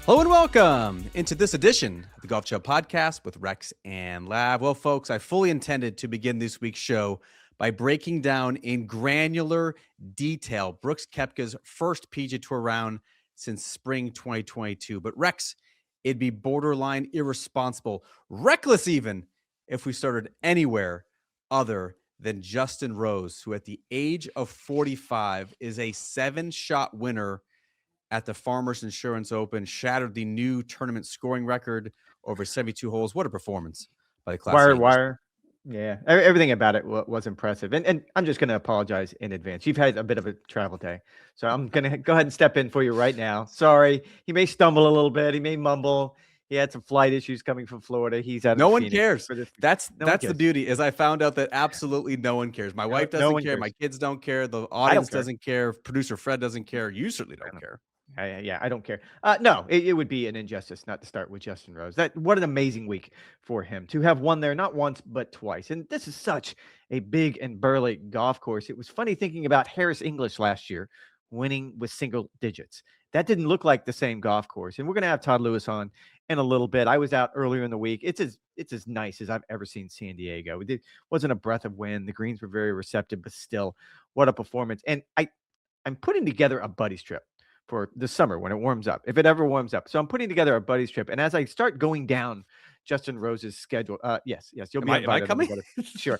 Hello and welcome into this edition of the Golf Show podcast with Rex and Lav. Well, folks, I fully intended to begin this week's show by breaking down in granular detail Brooks Koepka's first PGA Tour round since spring 2022. But Rex, it'd be borderline irresponsible, reckless even, if we started anywhere other than Justin Rose, who at the age of 45 is a 7-shot winner at the Farmers Insurance Open, shattered the new tournament scoring record over 72 holes. What a performance by the Class A. Wire. Yeah, everything about it was impressive. And I'm just going to apologize in advance. You've had a bit of a travel day. So I'm going to go ahead and step in for you right now. Sorry. He may stumble a little bit. He may mumble. He had some flight issues coming from Florida. He's out of No one Phoenix cares. That's one the beauty, is I found out that absolutely no one cares. My wife doesn't care. My kids don't care. The audience doesn't care. Producer Fred doesn't care. You certainly don't care. Yeah, I don't care. No, it would be an injustice not to start with Justin Rose. What an amazing week for him to have won there, not once, but twice. And this is such a big and burly golf course. It was funny thinking about Harris English last year, winning with single digits. That didn't look like the same golf course. And we're going to have Todd Lewis on in a little bit. I was out earlier in the week. It's as nice as I've ever seen San Diego. It wasn't a breath of wind. The greens were very receptive, but still, what a performance. And I'm putting together a buddies trip for the summer when it warms up, if it ever warms up. So I'm putting together a buddies trip. And as I start going down Justin Rose's schedule, yes, you'll be invited. Am I coming? Sure.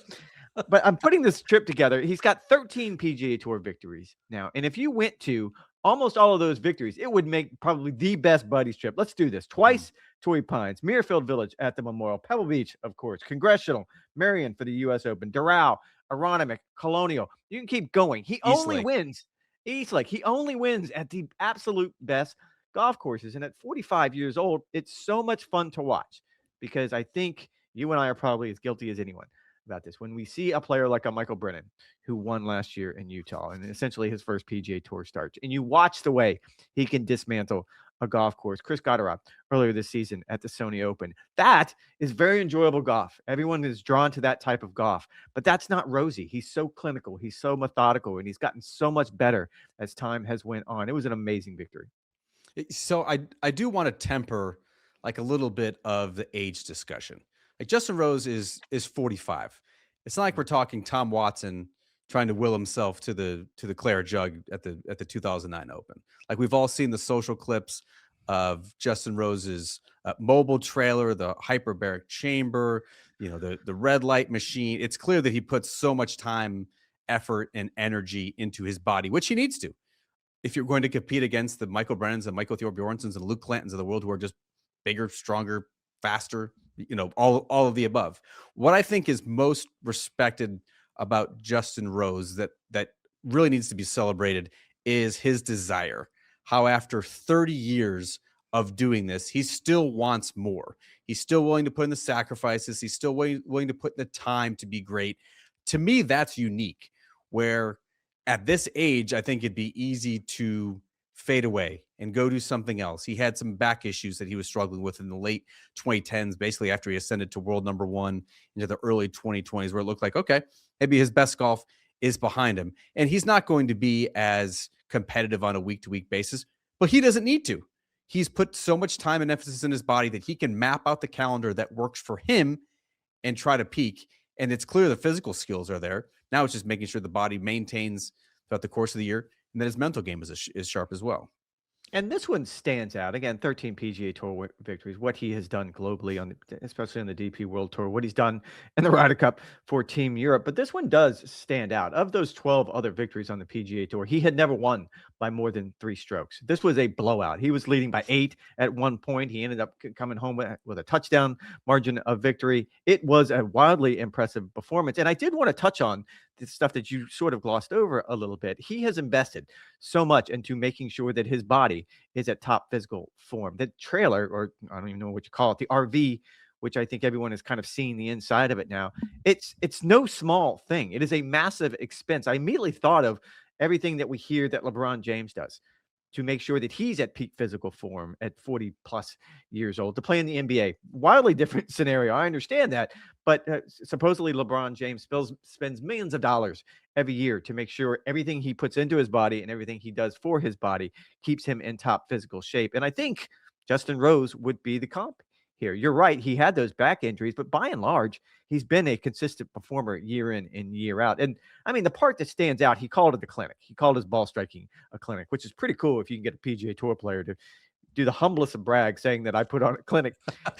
But I'm putting this trip together. He's got 13 PGA Tour victories now. And if you went to almost all of those victories, it would make probably the best buddies trip. Let's do this. Twice, Torrey Pines, Muirfield Village at the Memorial, Pebble Beach, of course, Congressional, Marion for the U.S. Open, Doral, Aronimink, Colonial. You can keep going. He only wins. He only wins at the absolute best golf courses. And at 45 years old, it's so much fun to watch, because I think you and I are probably as guilty as anyone about this. When we see a player like a Michael Brennan, who won last year in Utah and essentially his first PGA Tour start, and you watch the way he can dismantle a golf course. Chris Gotterup earlier this season at the Sony Open. That is very enjoyable golf. Everyone is drawn to that type of golf, but that's not Rosie. He's so clinical. He's so methodical, and he's gotten so much better as time has went on. It was an amazing victory. So I do want to temper like a little bit of the age discussion. Like Justin Rose is 45. It's not like we're talking Tom Watson trying to will himself to the Clare Jug at the 2009 Open. Like, we've all seen the social clips of Justin Rose's mobile trailer, the hyperbaric chamber, the red light machine. It's clear that he puts so much time, effort, and energy into his body, which he needs to. If you're going to compete against the Michael Brennans and Michael Thorbjornsons and Luke Clantons of the world, who are just bigger, stronger, faster, all of the above. What I think is most respected about Justin Rose that really needs to be celebrated is his desire. How after 30 years of doing this, he still wants more. He's still willing to put in the sacrifices. He's still willing to put in the time to be great. To me, that's unique, where at this age, I think it'd be easy to fade away and go do something else. He had some back issues that he was struggling with in the late 2010s, basically after he ascended to world number one into the early 2020s, where it looked like, okay, maybe his best golf is behind him. And he's not going to be as competitive on a week-to-week basis, but he doesn't need to. He's put so much time and emphasis in his body that he can map out the calendar that works for him and try to peak. And it's clear the physical skills are there. Now it's just making sure the body maintains throughout the course of the year, and that his mental game is sharp as well. And this one stands out. Again, 13 PGA Tour victories, what he has done globally, especially on the DP World Tour, what he's done in the Ryder Cup for Team Europe. But this one does stand out. Of those 12 other victories on the PGA Tour, he had never won by more than 3 strokes. This was a blowout. He was leading by 8 at one point. He ended up coming home with a touchdown margin of victory. It was a wildly impressive performance. And I did want to touch on the stuff that you sort of glossed over a little bit. He has invested so much into making sure that his body is at top physical form. The trailer, or I don't even know what you call it, the RV, which I think everyone is kind of seeing the inside of it now. It's no small thing. It is a massive expense. I immediately thought of everything that we hear that LeBron James does to make sure that he's at peak physical form at 40 plus years old to play in the NBA. Wildly different scenario. I understand that. But supposedly LeBron James spends millions of dollars every year to make sure everything he puts into his body and everything he does for his body keeps him in top physical shape. And I think Justin Rose would be the comp here. You're right. He had those back injuries, but by and large, he's been a consistent performer year in and year out. And I mean, the part that stands out, he called it the clinic. He called his ball striking a clinic, which is pretty cool if you can get a PGA Tour player to do the humblest of brag, saying that I put on a clinic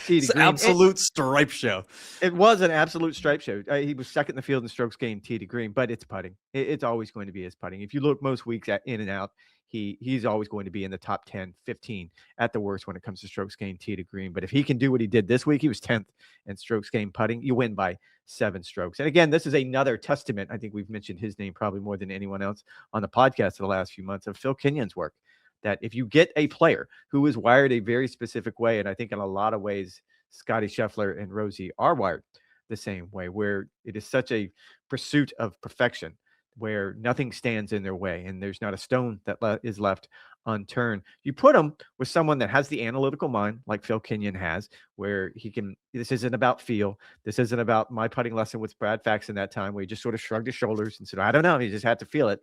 tee to It's an green. absolute stripe show. It was an absolute stripe show. He was second in the field in strokes gained tee to green, but it's putting. It's always going to be his putting. If you look most weeks at in and out, he's always going to be in the top 10, 15 at the worst when it comes to strokes gained tee to green. But if he can do what he did this week, he was 10th in strokes gained putting. You win by 7 strokes. And again, this is another testament. I think we've mentioned his name probably more than anyone else on the podcast in the last few months, of Phil Kenyon's work. That if you get a player who is wired a very specific way, and I think in a lot of ways, Scotty Scheffler and Rosie are wired the same way, where it is such a pursuit of perfection, where nothing stands in their way and there's not a stone that is left unturned. You put them with someone that has the analytical mind, like Phil Kenyon has, where he can, this isn't about feel. This isn't about my putting lesson with Brad Faxon that time, where he just sort of shrugged his shoulders and said, I don't know. He just had to feel it.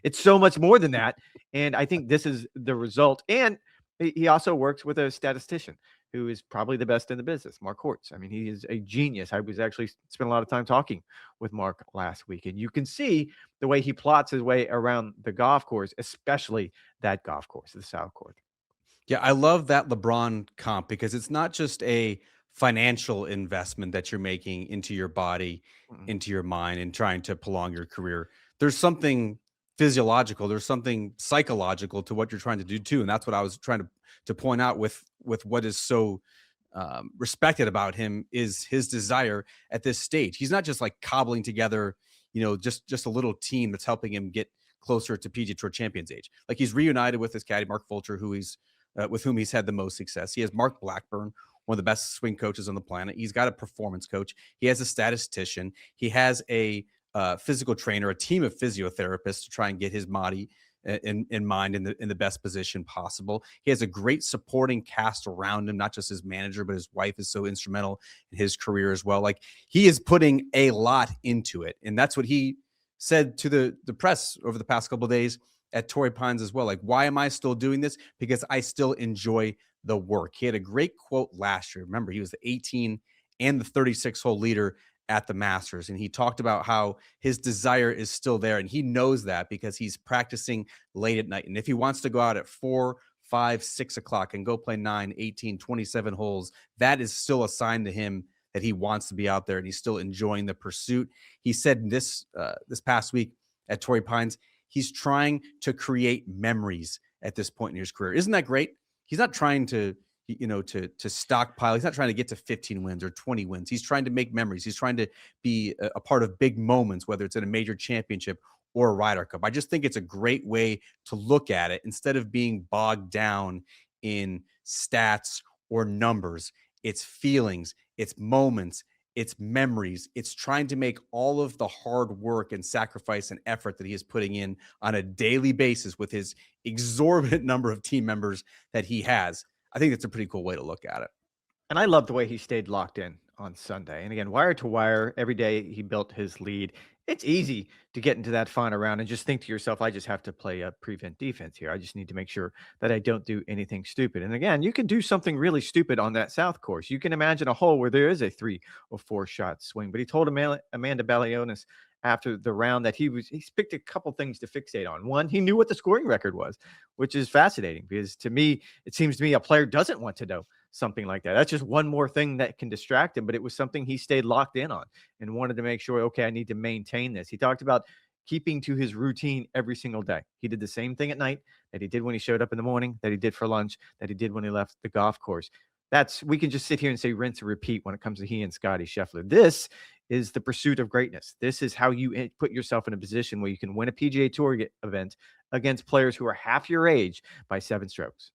It's so much more than that. And I think this is the result. And he also works with a statistician who is probably the best in the business, Mark Hortz. I mean, he is a genius. I was actually spent a lot of time talking with Mark last week, and you can see the way he plots his way around the golf course, especially that golf course, the South Court. Yeah, I love that LeBron comp because it's not just a financial investment that you're making into your body, into your mind, and trying to prolong your career. There's something physiological, there's something psychological to what you're trying to do too, and that's what I was trying to point out with what is so respected about him is his desire at this stage. He's not just like cobbling together, just a little team that's helping him get closer to PGA Tour Champions age. Like he's reunited with his caddy Mark Fulcher, who he's with whom he's had the most success. He has Mark Blackburn, one of the best swing coaches on the planet. He's got a performance coach. He has a statistician. He has a physical trainer, a team of physiotherapists to try and get his body in mind in the best position possible. He has a great supporting cast around him, not just his manager, but his wife is so instrumental in his career as well. Like he is putting a lot into it. And that's what he said to the press over the past couple of days at Torrey Pines as well. Like, why am I still doing this? Because I still enjoy the work. He had a great quote last year. Remember, he was the 18 and the 36 hole leader at the Masters. And he talked about how his desire is still there. And he knows that because he's practicing late at night. And if he wants to go out at 4, 5, 6 o'clock and go play 9, 18, 27 holes, that is still a sign to him that he wants to be out there and he's still enjoying the pursuit. He said this past week at Torrey Pines, he's trying to create memories at this point in his career. Isn't that great? He's not trying to stockpile. He's not trying to get to 15 wins or 20 wins. He's trying to make memories. He's trying to be a part of big moments, whether it's in a major championship or a Ryder Cup. I just think it's a great way to look at it instead of being bogged down in stats or numbers. It's feelings, it's moments, it's memories. It's trying to make all of the hard work and sacrifice and effort that he is putting in on a daily basis with his exorbitant number of team members that he has. I think that's a pretty cool way to look at it. And I love the way he stayed locked in on Sunday. And again, wire to wire, every day he built his lead. It's easy to get into that final round and just think to yourself, I just have to play a prevent defense here. I just need to make sure that I don't do anything stupid. And again, you can do something really stupid on that South course. You can imagine a hole where there is a 3 or 4 shot swing. But he told Amanda Balionis after the round that he's picked a couple things to fixate on. One, he knew what the scoring record was, which is fascinating because to me, it seems to me a player doesn't want to know something like that. That's just one more thing that can distract him, but it was something he stayed locked in on and wanted to make sure, okay, I need to maintain this. He talked about keeping to his routine every single day. He did the same thing at night that he did when he showed up in the morning, that he did for lunch, that he did when he left the golf course. We can just sit here and say rinse and repeat when it comes to he and Scotty Scheffler. This is the pursuit of greatness. This is how you put yourself in a position where you can win a PGA Tour event against players who are half your age by 7 strokes.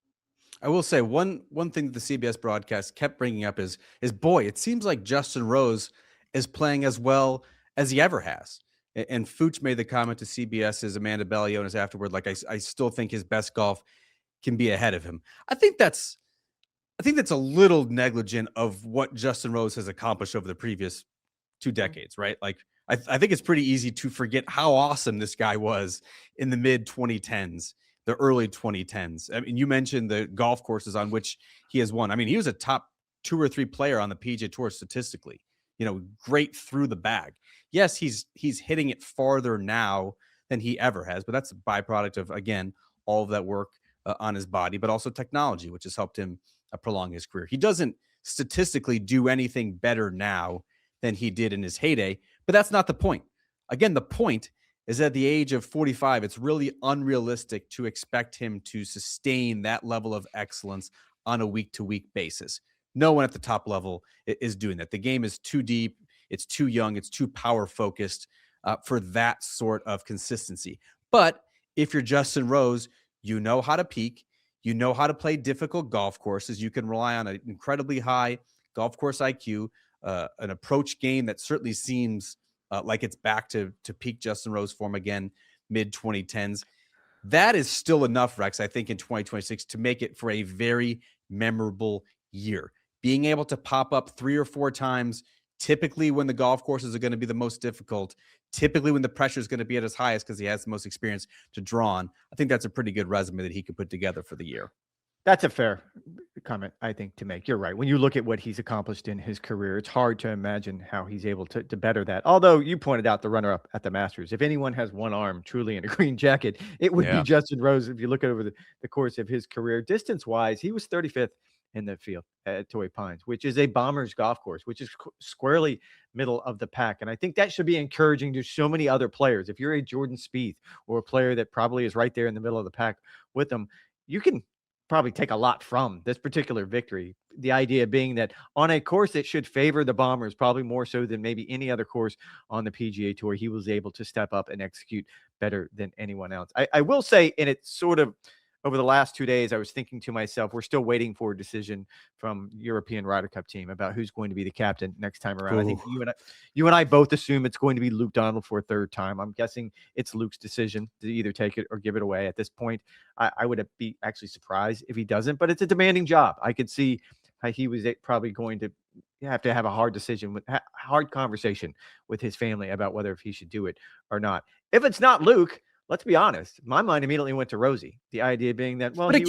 I will say one thing that the CBS broadcast kept bringing up is boy, it seems like Justin Rose is playing as well as he ever has. And Fuchs made the comment to CBS's Amanda Balionis afterward, like I still think his best golf can be ahead of him. I think that's a little negligent of what Justin Rose has accomplished over the previous 2 decades, right? Like I think it's pretty easy to forget how awesome this guy was in the mid 2010s the early 2010s. I mean, you mentioned the golf courses on which he has won. I mean, he was a top 2 or 3 player on the PGA Tour statistically. Great through the bag. Yes, he's hitting it farther now than he ever has, but that's a byproduct of, again, all of that work on his body, but also technology, which has helped him prolong his career. He doesn't statistically do anything better now than he did in his heyday, but that's not the point. Again, the point is at the age of 45, it's really unrealistic to expect him to sustain that level of excellence on a week-to-week basis. No one at the top level is doing that. The game is too deep. It's too young. It's too power-focused for that sort of consistency. But if you're Justin Rose, you know how to peak. You know how to play difficult golf courses. You can rely on an incredibly high golf course IQ, an approach game that certainly seems like it's back to peak Justin Rose form again, mid 2010s. That is still enough, Rex, I think, in 2026 to make it for a very memorable year. Being able to pop up 3 or 4 times, typically when the golf courses are going to be the most difficult, typically when the pressure is going to be at its highest because he has the most experience to draw on. I think that's a pretty good resume that he could put together for the year. That's a fair comment, I think, to make. You're right. When you look at what he's accomplished in his career, it's hard to imagine how he's able to better that. Although you pointed out the runner-up at the Masters. If anyone has one arm truly in a green jacket, it would be Justin Rose. If you look at over the course of his career, distance-wise, he was 35th in the field at Torrey Pines, which is a bomber's golf course, which is squarely middle of the pack. And I think that should be encouraging to so many other players. If you're a Jordan Spieth or a player that probably is right there in the middle of the pack with them, you can probably take a lot from this particular victory. The idea being that on a course that should favor the Bombers, probably more so than maybe any other course on the PGA Tour, he was able to step up and execute better than anyone else. I will say, and it's sort of over the last 2 days, I was thinking to myself, we're still waiting for a decision from European Ryder Cup team about who's going to be the captain next time around. Ooh. I think you and I both assume it's going to be Luke Donald for a third time. I'm guessing it's Luke's decision to either take it or give it away at this point. I would be actually surprised if he doesn't, but it's a demanding job. I could see how he was probably going to have a hard decision, hard conversation with his family about whether if he should do it or not. If it's not Luke, let's be honest. My mind immediately went to Rosie. The idea being that, well, but it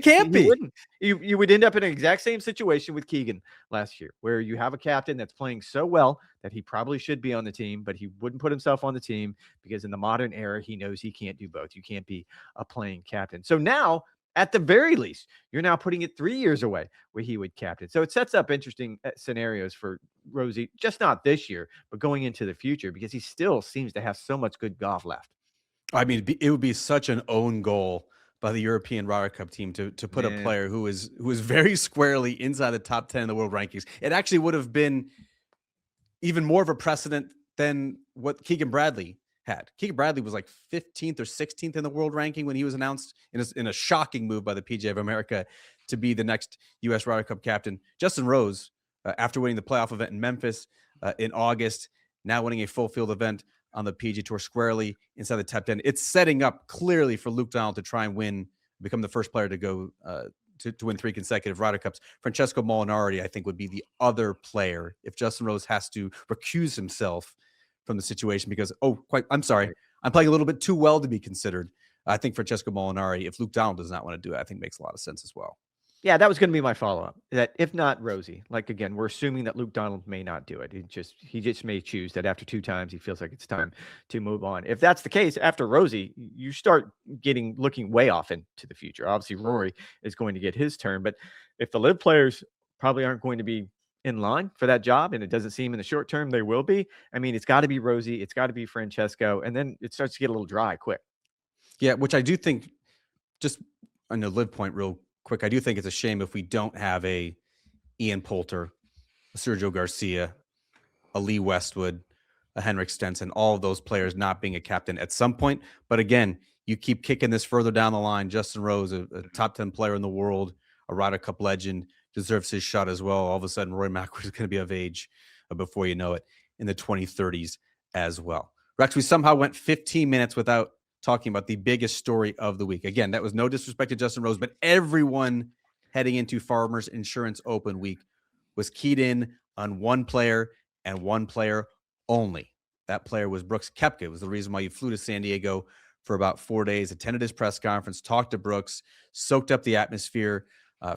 can't be. You would end up in an exact same situation with Keegan last year, where you have a captain that's playing so well that he probably should be on the team, but he wouldn't put himself on the team because in the modern era, he knows he can't do both. You can't be a playing captain. So now, at the very least, you're now putting it 3 years away where he would captain. So it sets up interesting scenarios for Rosie, just not this year, but going into the future, because he still seems to have so much good golf left. I mean, it would be such an own goal by the European Ryder Cup team to put a player who is very squarely inside the top 10 in the world rankings. It actually would have been even more of a precedent than what Keegan Bradley had. Keegan Bradley was like 15th or 16th in the world ranking when he was announced in a shocking move by the PGA of America to be the next U.S. Ryder Cup captain. Justin Rose, after winning the playoff event in Memphis in August, now winning a full field event on the PGA Tour squarely inside the top 10. It's setting up clearly for Luke Donald to try and become the first player to go to win 3 consecutive Ryder Cups. Francesco Molinari, I think, would be the other player if Justin Rose has to recuse himself from the situation because, I'm sorry, I'm playing a little bit too well to be considered. I think Francesco Molinari, if Luke Donald does not want to do it, I think makes a lot of sense as well. Yeah, that was going to be my follow-up. That if not Rosie, like again, we're assuming that Luke Donald may not do it. He just may choose that after 2 times he feels like it's time to move on. If that's the case, after Rosie, you start looking way off into the future. Obviously, Rory is going to get his turn, but if the live players probably aren't going to be in line for that job, and it doesn't seem in the short term they will be. I mean, it's got to be Rosie, it's got to be Francesco, and then it starts to get a little dry quick. Yeah, which I do think, just on the live point real quick, I do think it's a shame if we don't have a Ian Poulter, a Sergio Garcia, a Lee Westwood, a Henrik Stenson, all of those players not being a captain at some point. But again, you keep kicking this further down the line. Justin Rose, a top 10 player in the world, a Ryder Cup legend, deserves his shot as well. All of a sudden, Rory McIlroy is going to be of age before you know it in the 2030s as well. Rex, we somehow went 15 minutes without talking about the biggest story of the week. Again, that was no disrespect to Justin Rose, but everyone heading into Farmers Insurance Open week was keyed in on one player and one player only. That player was Brooks Koepka. It was the reason why he flew to San Diego for about 4 days, attended his press conference, talked to Brooks, soaked up the atmosphere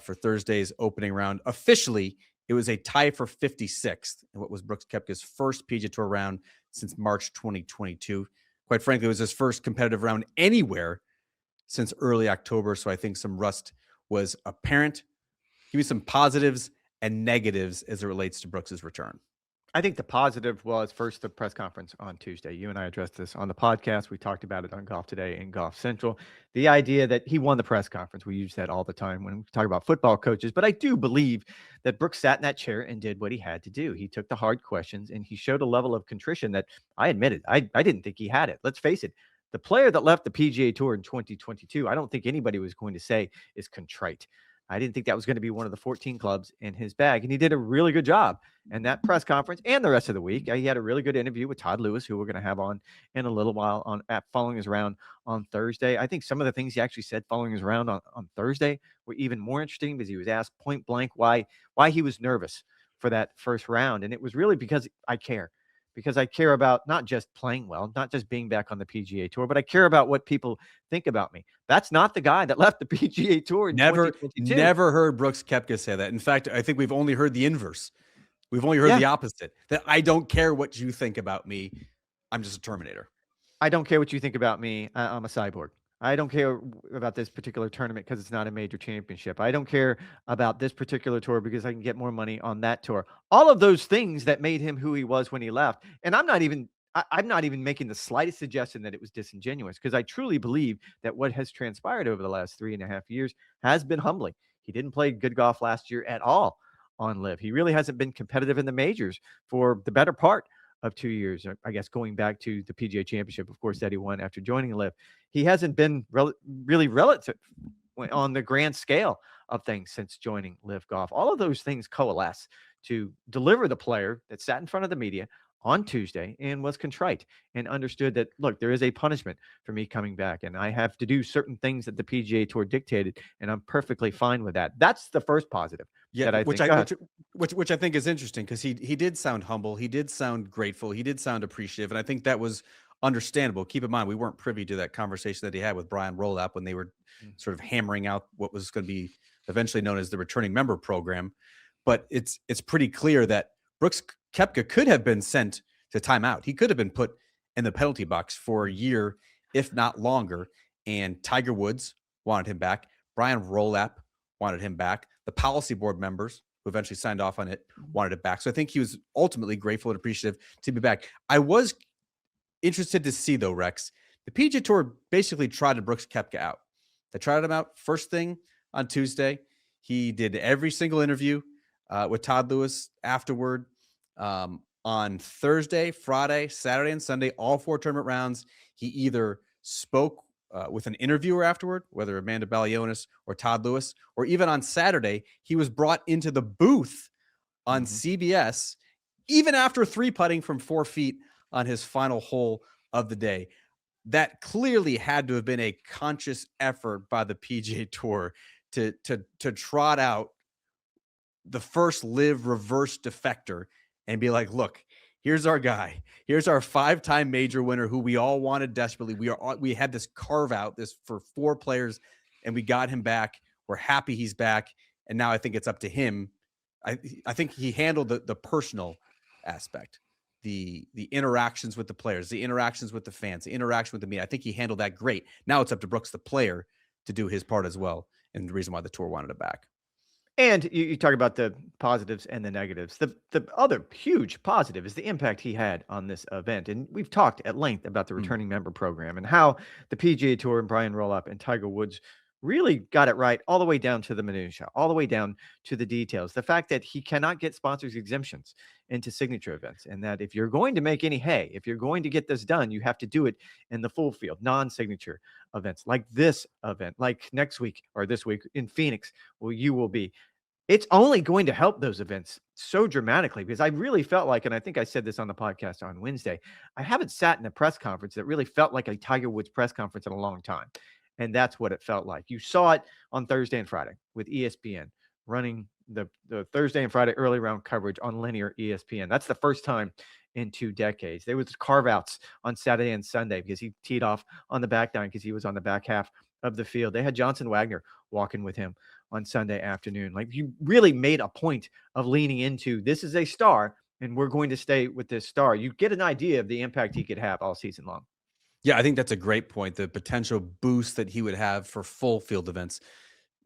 for Thursday's opening round. Officially, it was a tie for 56th in what was Brooks Koepka's first PGA Tour round since March 2022. Quite frankly, it was his first competitive round anywhere since early October, so I think some rust was apparent. Give me some positives and negatives as it relates to Brooks's return. I think the positive was first the press conference on Tuesday. You and I addressed this on the podcast. We talked about it on Golf Today and Golf Central. The idea that he won the press conference. We use that all the time when we talk about football coaches. But I do believe that Brooks sat in that chair and did what he had to do. He took the hard questions and he showed a level of contrition that I admitted I didn't think he had it. Let's face it. The player that left the PGA Tour in 2022, I don't think anybody was going to say is contrite. I didn't think that was going to be one of the 14 clubs in his bag. And he did a really good job. And that press conference and the rest of the week, he had a really good interview with Todd Lewis, who we're going to have on in a little while following his round on Thursday. I think some of the things he actually said following his round on Thursday were even more interesting because he was asked point blank why he was nervous for that first round. And it was really because I care. Because I care about not just playing well, not just being back on the PGA Tour, but I care about what people think about me. That's not the guy that left the PGA Tour in 2022. Never heard Brooks Koepka say that. In fact, I think we've only heard the inverse. We've only heard the opposite, that I don't care what you think about me. I'm just a Terminator. I don't care what you think about me. I'm a cyborg. I don't care about this particular tournament because it's not a major championship. I don't care about this particular tour because I can get more money on that tour. All of those things that made him who he was when he left. And I'm not even making the slightest suggestion that it was disingenuous, because I truly believe that what has transpired over the last 3.5 years has been humbling. He didn't play good golf last year at all on LIV. He really hasn't been competitive in the majors for the better part of 2 years, I guess, going back to the PGA Championship, of course, that he won after joining LIV. He hasn't been really relative on the grand scale of things since joining LIV Golf. All of those things coalesce to deliver the player that sat in front of the media on Tuesday and was contrite and understood that, look, there is a punishment for me coming back, and I have to do certain things that the PGA Tour dictated, and I'm perfectly fine with that. That's the first positive. Yeah, which I think is interesting, because he did sound humble, he did sound grateful, he did sound appreciative, and I think that was understandable. Keep in mind, we weren't privy to that conversation that he had with Brian Rolap when they were sort of hammering out what was going to be eventually known as the returning member program. But it's pretty clear that Brooks Koepka could have been sent to timeout. He could have been put in the penalty box for a year, if not longer. And Tiger Woods wanted him back. Brian Rolap wanted him back. The policy board members who eventually signed off on it wanted it back. So I think he was ultimately grateful and appreciative to be back. I was interested to see, though, Rex, the PGA Tour basically trotted Brooks Koepka out. They trotted him out first thing on Tuesday. He did every single interview with Todd Lewis afterward. On Thursday, Friday, Saturday, and Sunday, all 4 tournament rounds, he either spoke with an interviewer afterward, whether Amanda Balionis or Todd Lewis, or even on Saturday, he was brought into the booth on CBS, even after 3-putting from 4 feet on his final hole of the day. That clearly had to have been a conscious effort by the PGA Tour to trot out the first LIV reverse defector and be like, look, here's our guy. Here's our 5-time major winner who we all wanted desperately. We had this carve out this for 4 players, and we got him back. We're happy he's back. And now I think it's up to him. I think he handled the personal aspect, the interactions with the players, the interactions with the fans, the interaction with the media. I think he handled that great. Now it's up to Brooks, the player, to do his part as well. And the reason why the tour wanted it back. And you talk about the positives and the negatives. The other huge positive is the impact he had on this event. And we've talked at length about the returning member program and how the PGA Tour and Brian Rolap and Tiger Woods really got it right all the way down to the minutia, all the way down to the details. The fact that he cannot get sponsors exemptions into signature events, and that if you're going to make any hay, if you're going to get this done, you have to do it in the full field, non-signature events like this event, like next week or this week in Phoenix, where you will be. It's only going to help those events so dramatically, because I really felt like, and I think I said this on the podcast on Wednesday, I haven't sat in a press conference that really felt like a Tiger Woods press conference in a long time. And that's what it felt like. You saw it on Thursday and Friday with ESPN running the Thursday and Friday early round coverage on linear ESPN. That's the first time in 2 decades. There was carve outs on Saturday and Sunday because he teed off on the back nine because he was on the back half of the field. They had Johnson Wagner walking with him on Sunday afternoon. Like, you really made a point of leaning into, this is a star and we're going to stay with this star. You get an idea of the impact he could have all season long. Yeah, I think that's a great point. The potential boost that he would have for full field events.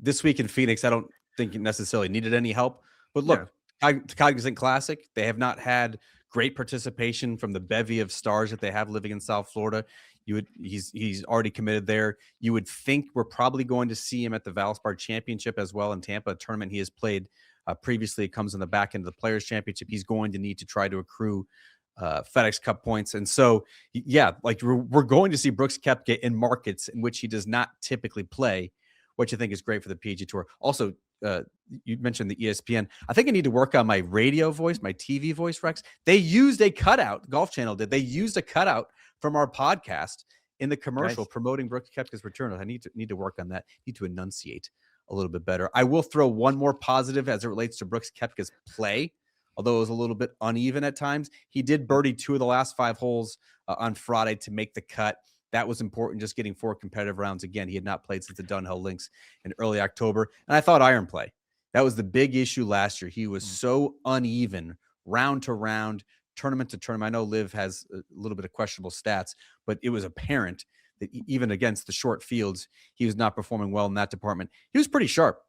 This week in Phoenix, I don't think he necessarily needed any help. But Yeah. look, Cognizant Classic, they have not had great participation from the bevy of stars that they have living in South Florida. He's already committed there. You would think we're probably going to see him at the Valspar Championship as well in Tampa, a tournament he has played previously. It comes on the back end of the Players Championship. He's going to need to try to accrue FedEx Cup points. And so, yeah, like we're going to see Brooks Koepka in markets in which he does not typically play, which I think is great for the PGA Tour. Also, you mentioned the ESPN. I think I need to work on my radio voice, my TV voice, Rex. They used a cutout, Golf Channel did. They used a cutout from our podcast in the commercial promoting Brooks Koepka's return. I need to work on that. Need to enunciate a little bit better. I will throw one more positive as it relates to Brooks Koepka's play. Although it was a little bit uneven at times, he did birdie 2 of the last 5 holes on Friday to make the cut. That was important, just getting 4 competitive rounds. Again, he had not played since the Dunhill Links in early October. And I thought iron play. That was the big issue last year. He was so uneven round to round, tournament to tournament. I know Liv has a little bit of questionable stats, but it was apparent that even against the short fields, he was not performing well in that department. He was pretty sharp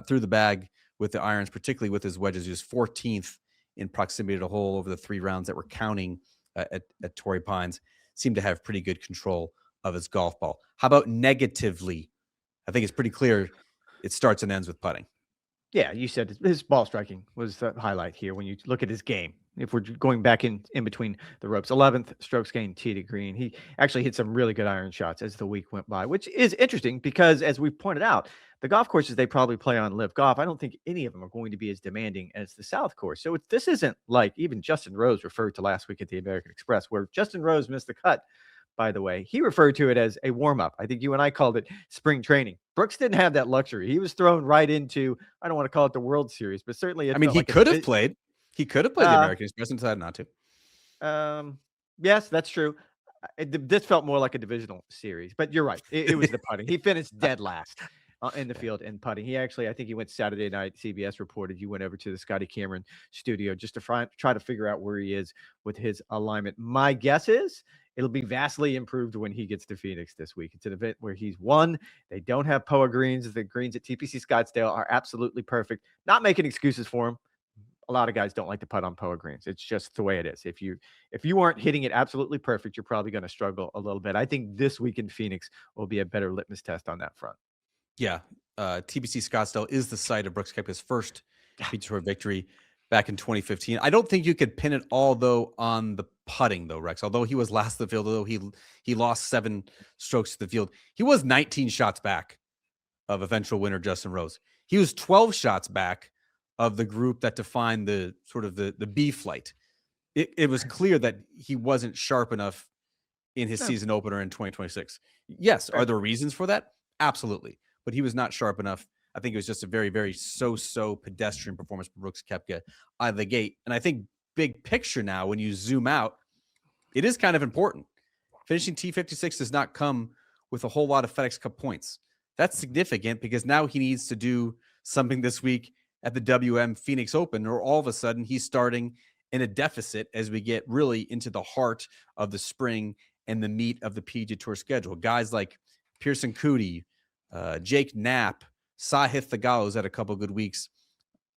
through the bag with the irons, particularly with his wedges. He was 14th in proximity to the hole over the 3 rounds that were counting at Torrey Pines. Seemed to have pretty good control of his golf ball. How about negatively? I think it's pretty clear it starts and ends with putting. Yeah, you said his ball striking was the highlight here when you look at his game. If we're going back in between the ropes, 11th strokes gained tee to green. He actually hit some really good iron shots as the week went by, which is interesting because, as we've pointed out, the golf courses they probably play on Live Golf, I don't think any of them are going to be as demanding as the South course. So this isn't like even Justin Rose referred to last week at the American Express, where Justin Rose missed the cut. By the way, he referred to it as a warm-up. I think you and I called it spring training. Brooks didn't have that luxury. He was thrown right into, I don't want to call it the World Series, but certainly I mean, he could have played. He could have played the American Express and decided not to. Yes, that's true. This felt more like a divisional series, but you're right. It was the putting. He finished dead last in the field in putting. He actually, I think he went Saturday night. CBS reported you went over to the Scotty Cameron studio just to try to figure out where he is with his alignment. My guess is it'll be vastly improved when he gets to Phoenix this week. It's an event where he's won. They don't have POA greens. The greens at TPC Scottsdale are absolutely perfect. Not making excuses for him. A lot of guys don't like to putt on POA greens. It's just the way it is. If you aren't hitting it absolutely perfect, you're probably going to struggle a little bit. I think this week in Phoenix will be a better litmus test on that front. Yeah. TPC Scottsdale is the site of Brooks Koepka's first PGA Tour victory back in 2015. I don't think you could pin it all, though, on the putting, though, Rex. Although he was last of the field, although he lost 7 strokes to the field, he was 19 shots back of eventual winner Justin Rose. He was 12 shots back of the group that defined the sort of the B flight. It was clear that he wasn't sharp enough in his season opener in 2026. Yes. Are there reasons for that? Absolutely. But he was not sharp enough. I think it was just a very, very so pedestrian performance for Brooks Koepka out of the gate. And I think big picture now, when you zoom out, it is kind of important. Finishing T56 does not come with a whole lot of FedEx Cup points. That's significant because now he needs to do something this week at the WM Phoenix Open, or all of a sudden he's starting in a deficit as we get really into the heart of the spring and the meat of the PGA Tour schedule. Guys like Pearson Coody, Jake Knapp, Sahith Theegala's had a couple good weeks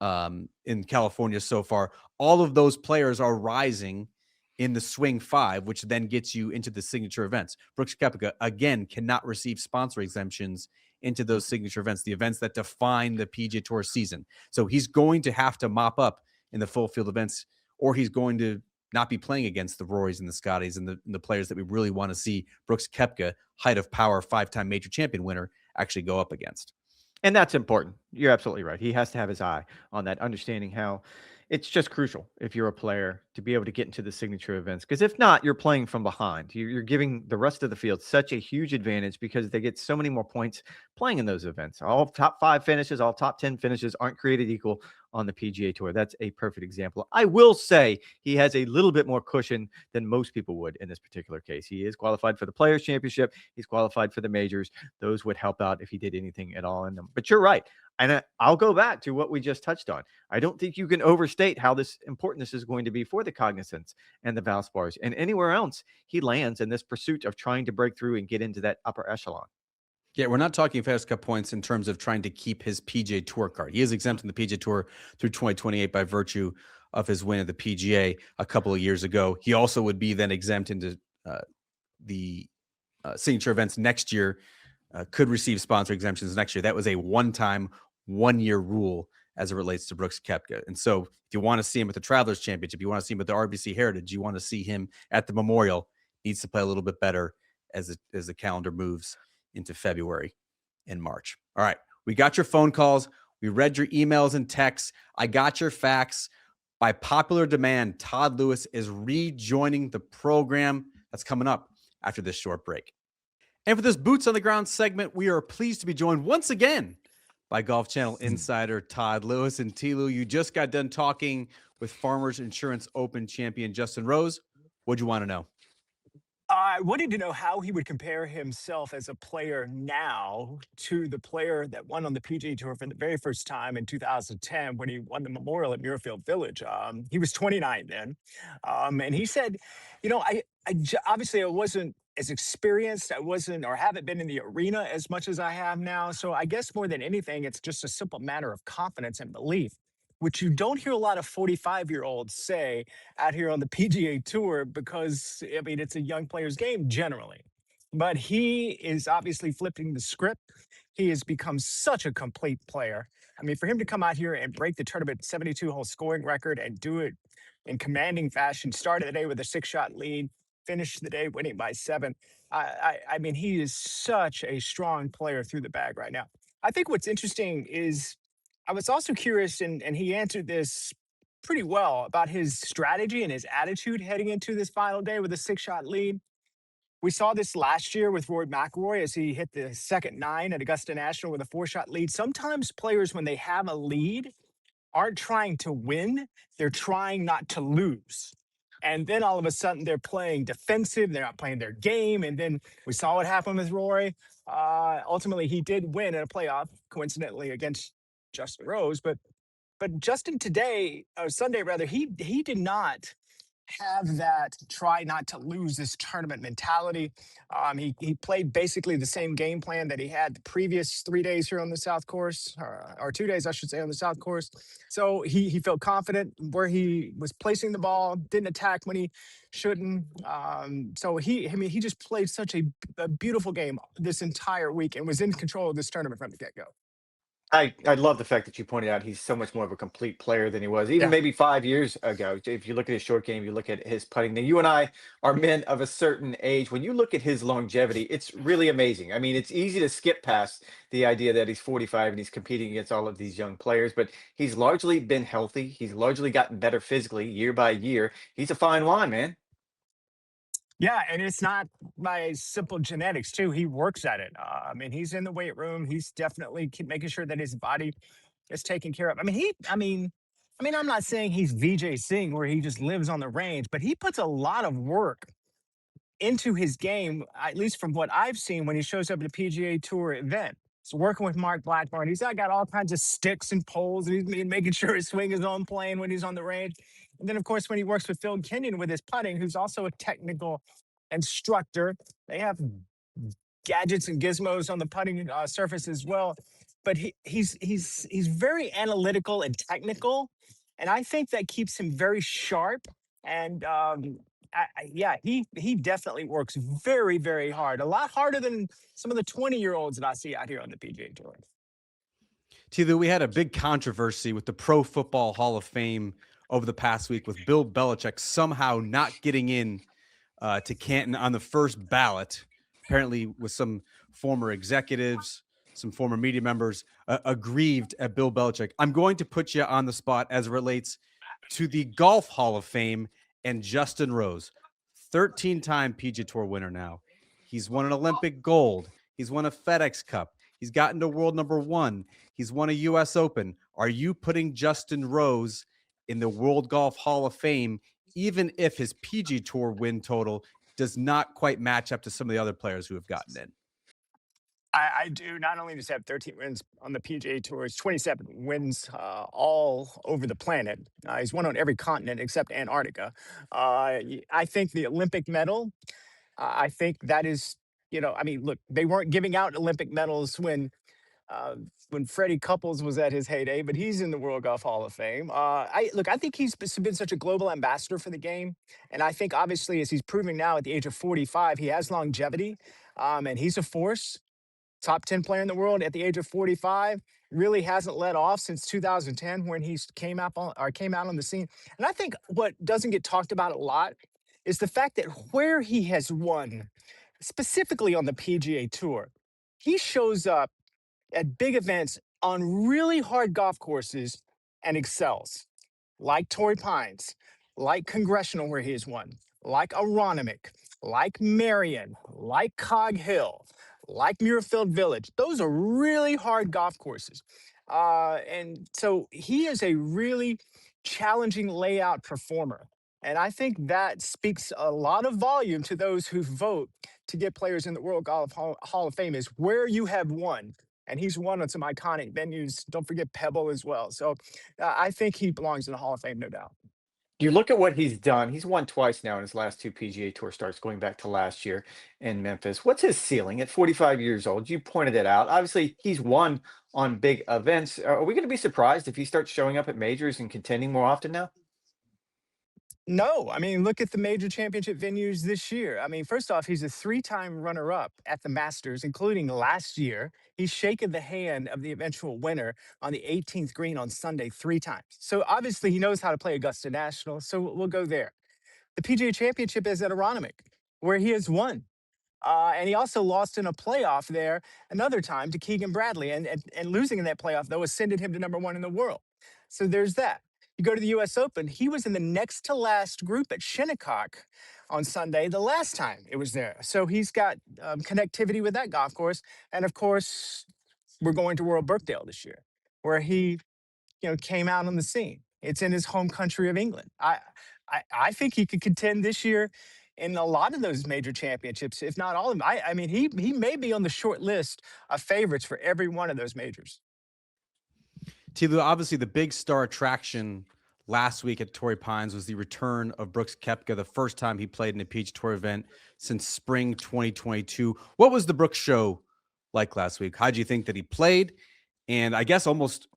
in California so far. All of those players are rising in the swing 5, which then gets you into the signature events. Brooks Koepka, again, cannot receive sponsor exemptions into those signature events, the events that define the PGA Tour season. So he's going to have to mop up in the full field events, or he's going to not be playing against the Rorys and the Scotties and the players that we really want to see Brooks Koepka, height of power, 5-time major champion winner, actually go up against. And that's important. You're absolutely right. He has to have his eye on that, understanding how It's just crucial if you're a player to be able to get into the signature events, because if not, you're playing from behind. You're giving the rest of the field such a huge advantage because they get so many more points playing in those events. All top 5 finishes, all top 10 finishes aren't created equal on the PGA Tour. That's a perfect example. I will say he has a little bit more cushion than most people would in this particular case. He is qualified for the Players Championship. He's qualified for the majors. Those would help out if he did anything at all in them. But you're right. And I'll go back to what we just touched on. I don't think you can overstate how important this is going to be for the Cognizants and the Valspars and anywhere else he lands in this pursuit of trying to break through and get into that upper echelon. Yeah, we're not talking FedEx Cup points in terms of trying to keep his PGA Tour card. He is exempt in the PGA Tour through 2028 by virtue of his win at the PGA a couple of years ago. He also would be then exempt into the signature events next year, could receive sponsor exemptions next year. That was a one-time, one-year rule as it relates to Brooks Koepka. And so if you want to see him at the Travelers Championship, you want to see him at the RBC Heritage, you want to see him at the Memorial, needs to play a little bit better as the calendar moves into February and March. All right. We got your phone calls. We read your emails and texts. I got your facts. By popular demand, Todd Lewis is rejoining the program. That's coming up after this short break. And for this Boots on the Ground segment, we are pleased to be joined once again by Golf Channel insider Todd Lewis. And T-Lou, you just got done talking with Farmers Insurance Open champion Justin Rose. What'd you want to know? I wanted to know how he would compare himself as a player now to the player that won on the PGA Tour for the very first time in 2010 when he won the Memorial at Muirfield Village. He was 29 then. And he said, obviously I wasn't as experienced. I wasn't or haven't been in the arena as much as I have now. So I guess more than anything, it's just a simple matter of confidence and belief, which you don't hear a lot of 45-year-olds say out here on the PGA Tour because, I mean, it's a young player's game generally. But he is obviously flipping the script. He has become such a complete player. I mean, for him to come out here and break the tournament 72-hole scoring record and do it in commanding fashion, started the day with a 6-shot lead, finished the day winning by 7. I mean, he is such a strong player through the bag right now. I think what's interesting is I was also curious, and he answered this pretty well about his strategy and his attitude heading into this final day with a 6-shot lead. We saw this last year with Rory McIlroy as he hit the second 9 at Augusta National with a 4-shot lead. Sometimes players, when they have a lead, aren't trying to win, they're trying not to lose. And then all of a sudden they're playing defensive, they're not playing their game. And then we saw what happened with Rory. Ultimately, he did win in a playoff, coincidentally, against Justin Rose. But Justin today, or Sunday rather, he did not have that try not to lose this tournament mentality. He played basically the same game plan that he had the previous 3 days here on the South Course, or 2 days, I should say, on the South Course. So he felt confident where he was placing the ball, didn't attack when he shouldn't. So he just played such a beautiful game this entire week and was in control of this tournament from the get-go. I love the fact that you pointed out he's so much more of a complete player than he was even Yeah. maybe 5 years ago. If you look at his short game, you look at his putting. Now, you and I are men of a certain age. When you look at his longevity, it's really amazing. I mean, it's easy to skip past the idea that he's 45 and he's competing against all of these young players, but he's largely been healthy. He's largely gotten better physically year by year. He's a fine wine, man. Yeah, and it's not by simple genetics too. He works at it. I mean, he's in the weight room. He's definitely making sure that his body is taken care of. I mean, I'm not saying he's VJ Singh where he just lives on the range, but he puts a lot of work into his game, at least from what I've seen when he shows up at a PGA Tour event. So working with Mark Blackburn, he's got all kinds of sticks and poles, and he's making sure his swing is on plane when he's on the range. And then, of course, when he works with Phil Kenyon with his putting, who's also a technical instructor, they have gadgets and gizmos on the putting surface as well. But he's very analytical and technical, and I think that keeps him very sharp. And yeah, he definitely works very, very hard. A lot harder than some of the 20-year-olds that I see out here on the PGA Tour. T-Lou, we had a big controversy with the Pro Football Hall of Fame over the past week with Bill Belichick somehow not getting in to Canton on the first ballot, apparently with some former executives, some former media members aggrieved at Bill Belichick. I'm going to put you on the spot as it relates to the Golf Hall of Fame and Justin Rose, 13-time PGA Tour winner now. He's won an Olympic gold. He's won a FedEx Cup. He's gotten to world number one. He's won a US Open. Are you putting Justin Rose in the World Golf Hall of Fame, even if his PGA Tour win total does not quite match up to some of the other players who have gotten in? I do. Not only does he have 13 wins on the PGA Tour, he's 27 wins all over the planet. He's won on every continent except Antarctica. I think the Olympic medal, I think that is, I mean, look, they weren't giving out Olympic medals when Freddie Couples was at his heyday, but he's in the World Golf Hall of Fame. I think he's been such a global ambassador for the game, and I think obviously as he's proving now at the age of 45, he has longevity, and he's a force. Top 10 player in the world at the age of 45, really hasn't let off since 2010 when he came out on the scene. And I think what doesn't get talked about a lot is the fact that where he has won, specifically on the PGA Tour, he shows up at big events on really hard golf courses and excels, like Torrey Pines, like Congressional, where he has won, like Aronimink, like Marion, like Cog Hill, like Muirfield Village. Those are really hard golf courses. And so he is a really challenging layout performer. And I think that speaks a lot of volume to those who vote to get players in the World Golf Hall of Fame is where you have won. And he's won on some iconic venues. Don't forget Pebble as well. So I think he belongs in the Hall of Fame, no doubt. You look at what he's done. He's won twice now in his last two PGA Tour starts, going back to last year in Memphis. What's his ceiling at 45 years old? You pointed it out. Obviously, he's won on big events. Are we going to be surprised if he starts showing up at majors and contending more often now? No, I mean, look at the major championship venues this year. I mean, first off, he's a three-time runner-up at the Masters, including last year. He's shaken the hand of the eventual winner on the 18th green on Sunday three times. So obviously, he knows how to play Augusta National. So we'll go there. The PGA Championship is at Aronimink, where he has won. And he also lost in a playoff there another time to Keegan Bradley. And losing in that playoff, though, ascended him to number one in the world. So there's that. You go to the US Open, he was in the next to last group at Shinnecock on Sunday, the last time it was there. So he's got connectivity with that golf course. And of course, we're going to World Birkdale this year, where he came out on the scene. It's in his home country of England. I think he could contend this year in a lot of those major championships, if not all of them. I mean, he may be on the short list of favorites for every one of those majors. Tilo, obviously the big star attraction last week at Torrey Pines was the return of Brooks Koepka, the first time he played in a PGA Tour event since spring 2022. What was the Brooks show like last week? How do you think that he played? And I guess almost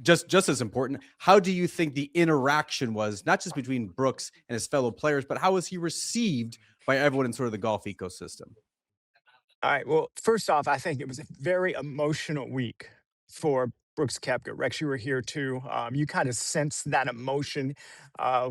just as important, how do you think the interaction was, not just between Brooks and his fellow players, but how was he received by everyone in sort of the golf ecosystem? All right. Well, first off, I think it was a very emotional week for Brooks Koepka. Rex, you were here too. You kind of sense that emotion.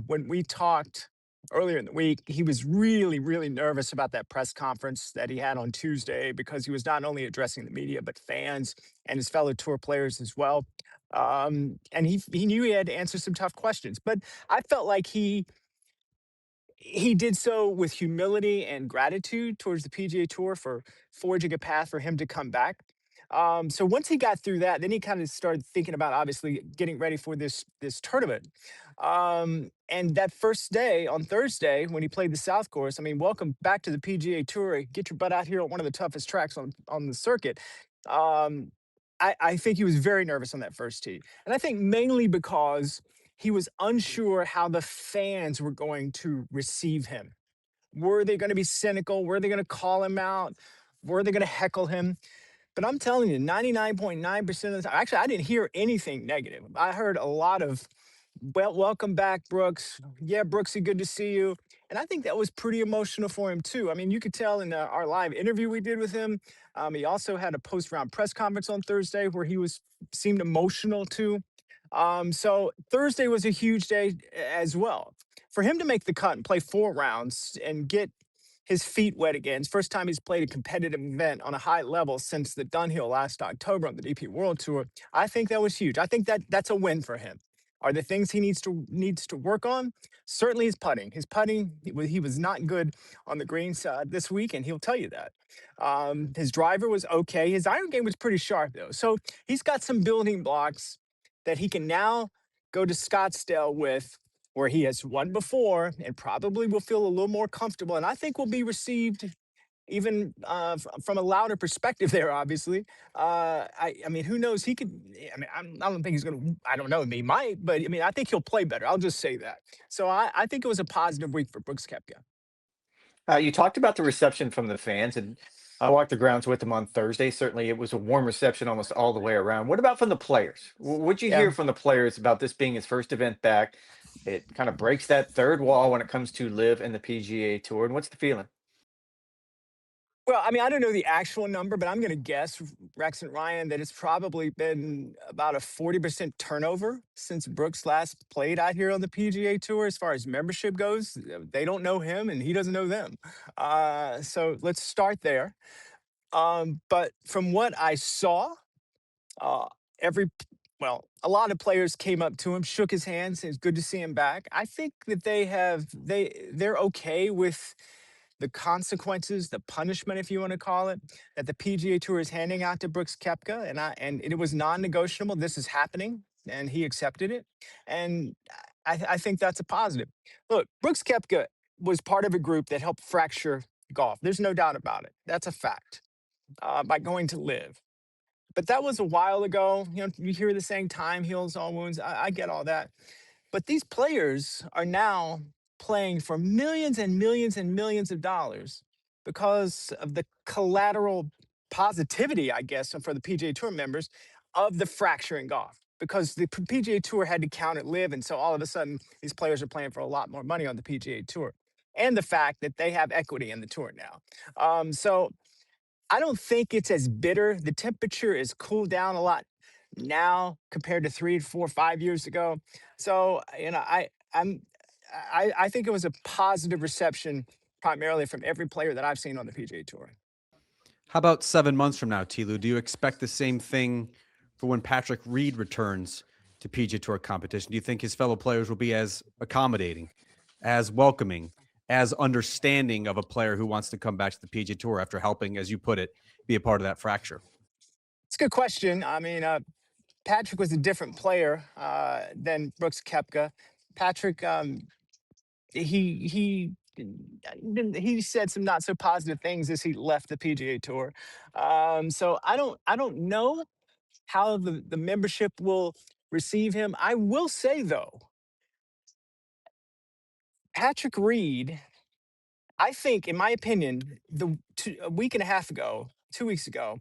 When we talked earlier in the week, he was really, really nervous about that press conference that he had on Tuesday because he was not only addressing the media, but fans and his fellow tour players as well. And he knew he had to answer some tough questions, but I felt like he did so with humility and gratitude towards the PGA Tour for forging a path for him to come back. So once he got through that, then he kind of started thinking about obviously getting ready for this tournament. And that first day on Thursday when he played the South Course, I mean, welcome back to the PGA Tour. Get your butt out here on one of the toughest tracks on the circuit. Um, I think he was very nervous on that first tee, and I think mainly because he was unsure how the fans were going to receive him. Were they going to be cynical? Were they going to call him out? Were they going to heckle him? But I'm telling you, 99.9% of the time, actually, I didn't hear anything negative. I heard a lot of, well, welcome back, Brooks. Yeah, Brooksy, good to see you. And I think that was pretty emotional for him, too. I mean, you could tell in our live interview we did with him. He also had a post round press conference on Thursday where he seemed emotional, too. So Thursday was a huge day as well. For him to make the cut and play 4 rounds and get his feet wet again. It's first time he's played a competitive event on a high level since the Dunhill last October on the DP World Tour. I think that was huge. I think that's a win for him. Are the things he needs to work on? Certainly his putting. His putting, he was not good on the greens this week, and he'll tell you that. His driver was okay. His iron game was pretty sharp though. So he's got some building blocks that he can now go to Scottsdale with, where he has won before and probably will feel a little more comfortable. And I think will be received even from a louder perspective there, obviously. I mean, who knows? He could, I mean, I don't think he's going to, I don't know, he might, but I mean, I think he'll play better. I'll just say that. So I think it was a positive week for Brooks Koepka. You talked about the reception from the fans, and I walked the grounds with them on Thursday. Certainly, it was a warm reception almost all the way around. What about from the players? What'd you Yeah. hear from the players about this being his first event back? It kind of breaks that third wall when it comes to live and the PGA Tour. And what's the feeling? Well, I mean, I don't know the actual number, but I'm going to guess, Rex and Ryan, that it's probably been about a 40% turnover since Brooks last played out here on the PGA Tour as far as membership goes. They don't know him and he doesn't know them. So let's start there. But from what I saw, uh, every well, a lot of players came up to him, shook his hand, said it's good to see him back. I think that they're okay with the consequences, the punishment, if you want to call it, that the PGA Tour is handing out to Brooks Koepka, and it was non-negotiable. This is happening, and he accepted it, and I think that's a positive. Look, Brooks Koepka was part of a group that helped fracture golf. There's no doubt about it. That's a fact. By going to live. But that was a while ago. You know, you hear the saying, "Time heals all wounds." I get all that. But these players are now playing for millions and millions and millions of dollars because of the collateral positivity, I guess, for the PGA Tour members of the fracture in golf. Because the PGA Tour had to count it live, and so all of a sudden these players are playing for a lot more money on the PGA Tour, and the fact that they have equity in the tour now. So I don't think it's as bitter. The temperature is cooled down a lot now compared to 3, 4, 5 years ago. So, I think it was a positive reception primarily from every player that I've seen on the PGA Tour. How about 7 months from now, Tilu? Do you expect the same thing for when Patrick Reed returns to PGA Tour competition? Do you think his fellow players will be as accommodating, as welcoming, as understanding of a player who wants to come back to the PGA Tour after helping, as you put it, be a part of that fracture? It's a good question. I mean, Patrick was a different player than Brooks Koepka. Patrick, he said some not so positive things as he left the PGA Tour. So I don't know how the membership will receive him. I will say though, Patrick Reed, I think, in my opinion, a week and a half ago, 2 weeks ago,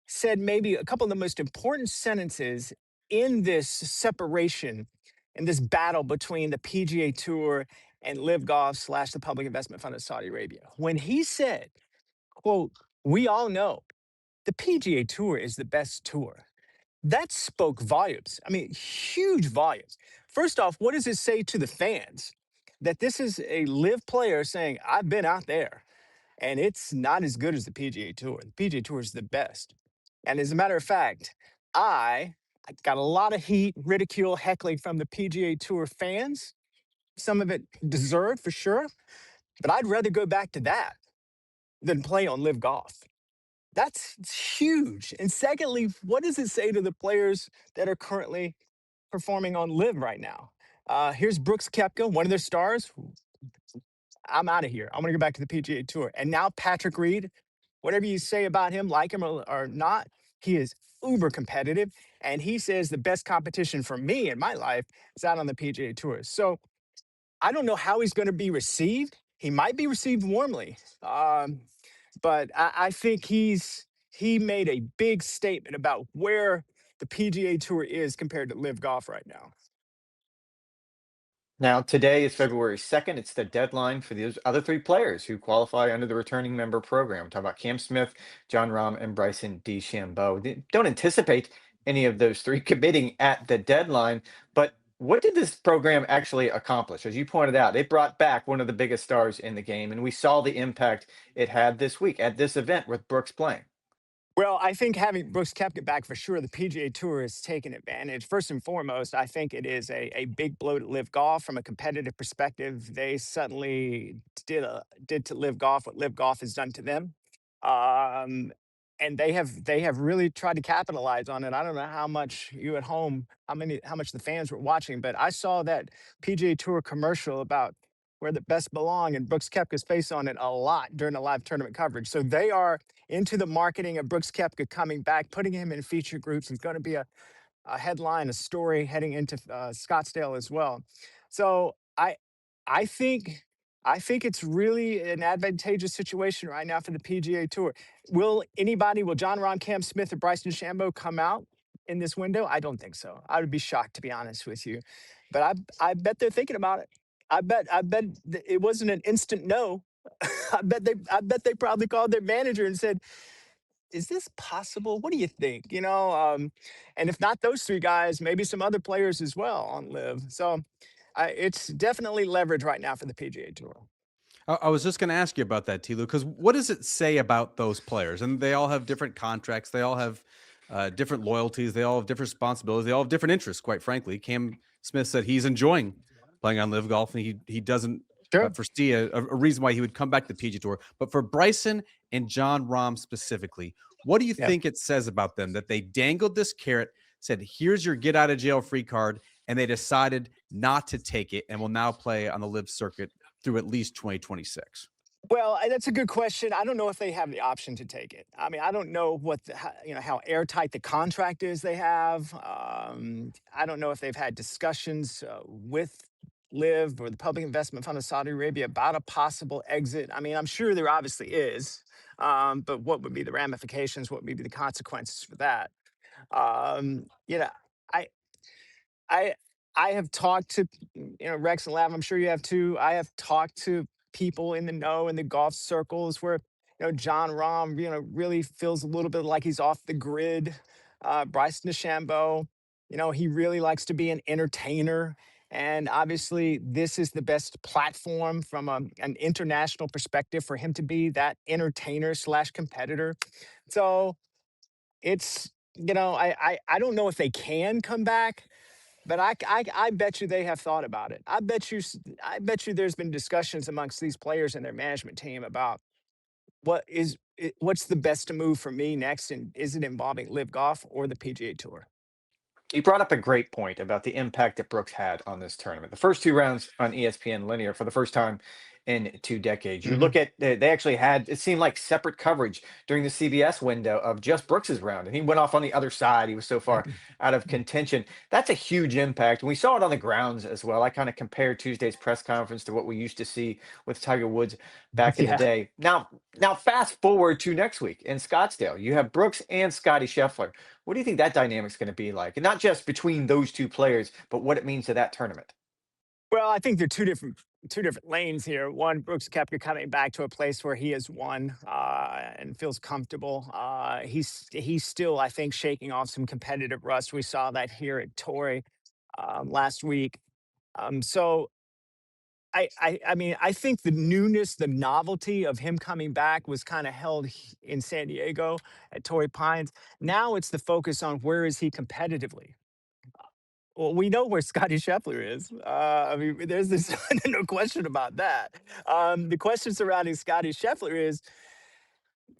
said maybe a couple of the most important sentences in this separation, in this battle between the PGA Tour and Live Golf slash the Public Investment Fund of Saudi Arabia. When he said, quote, "We all know the PGA Tour is the best tour." That spoke volumes. I mean, huge volumes. First off, what does it say to the fans that this is a live player saying, "I've been out there and it's not as good as the PGA Tour. The PGA Tour is the best." And as a matter of fact, I got a lot of heat, ridicule, heckling from the PGA Tour fans. Some of it deserved for sure, but I'd rather go back to that than play on Live Golf. That's huge. And secondly, what does it say to the players that are currently performing on Live right now? Here's Brooks Koepka, one of their stars. I'm out of here. I'm going to go back to the PGA Tour. And now Patrick Reed, whatever you say about him, like him or not, he is uber competitive. And he says the best competition for me in my life is out on the PGA Tour. So I don't know how he's going to be received. He might be received warmly, but I think he made a big statement about where the PGA Tour is compared to Live Golf right now. Now, today is February 2nd. It's the deadline for those other three players who qualify under the returning member program. We're talking about Cam Smith, John Rahm, and Bryson DeChambeau. Don't anticipate any of those three committing at the deadline, but what did this program actually accomplish? As you pointed out, it brought back one of the biggest stars in the game, and we saw the impact it had this week at this event with Brooks playing. Well, I think having Brooks Koepka back for sure, the PGA Tour has taken advantage. First and foremost, I think it is a big blow to Live Golf from a competitive perspective. They suddenly did to Live Golf what Live Golf has done to them, um, and they have really tried to capitalize on it. I don't know how much you at home, how much the fans were watching, but I saw that PGA Tour commercial about where the best belong and Brooks Koepka's face on it a lot during the live tournament coverage. So they are into the marketing of Brooks Koepka coming back, putting him in feature groups. He's going to be a headline, a story heading into Scottsdale as well. So I think I think it's really an advantageous situation right now for the PGA Tour. Will John Rahm, Cam Smith, or Bryson DeChambeau come out in this window? I don't think so. I would be shocked, to be honest with you, but I bet they're thinking about it. I bet it wasn't an instant no. I bet they probably called their manager and said, is this possible? What do you think? And if not those three guys, maybe some other players as well on Live. So it's definitely leverage right now for the PGA Tour. I was just going to ask you about that, Tilo, because what does it say about those players? And they all have different contracts. They all have different loyalties. They all have different responsibilities. They all have different interests, quite frankly. Cam Smith said he's enjoying playing on Live Golf, and he doesn't Sure. foresee a reason why he would come back to the PGA Tour. But for Bryson and John Rahm specifically, what do you Yeah. think it says about them that they dangled this carrot, said, here's your get out of jail free card, and they decided not to take it and will now play on the Live circuit through at least 2026? Well, that's a good question. I don't know if they have the option to take it. I mean, I don't know how airtight the contract is they have. I don't know if they've had discussions with Live or the Public Investment Fund of Saudi Arabia about a possible exit. I mean, I'm sure there obviously is, but what would be the ramifications? What would be the consequences for that? You know, I I I have talked to Rex and Lav. I'm sure you have too. I have talked to people in the know in the golf circles where John Rahm really feels a little bit like he's off the grid. Bryson DeChambeau, he really likes to be an entertainer. And obviously, this is the best platform from an international perspective for him to be that entertainer slash competitor. So it's I don't know if they can come back, but I bet you they have thought about it. I bet you there's been discussions amongst these players and their management team about what's the best move for me next, and is it involving Live Golf or the PGA Tour? You brought up a great point about the impact that Brooks had on this tournament. The first two rounds on ESPN Linear for the first time in 2 decades. You Mhm. look at they actually had it seemed like separate coverage during the CBS window of just Brooks's round, and he went off on the other side. He was so far out of contention. That's a huge impact, and we saw it on the grounds as well. I kind of compared Tuesday's press conference to what we used to see with Tiger Woods back in the Yeah. day. Now fast forward to next week in Scottsdale. You have Brooks and Scotty Scheffler. What do you think that dynamic's going to be like? And not just between those two players, but what it means to that tournament. Well, I think they're two different lanes here. One, Brooks Koepka coming back to a place where he has won and feels comfortable. He's still, I think, shaking off some competitive rust. We saw that here at Torrey last week. So I mean, I think the newness, the novelty of him coming back was kind of held in San Diego at Torrey Pines. Now it's the focus on where is he competitively. Well, we know where Scotty Scheffler is. I mean, there's this no question about that. The question surrounding Scotty Scheffler is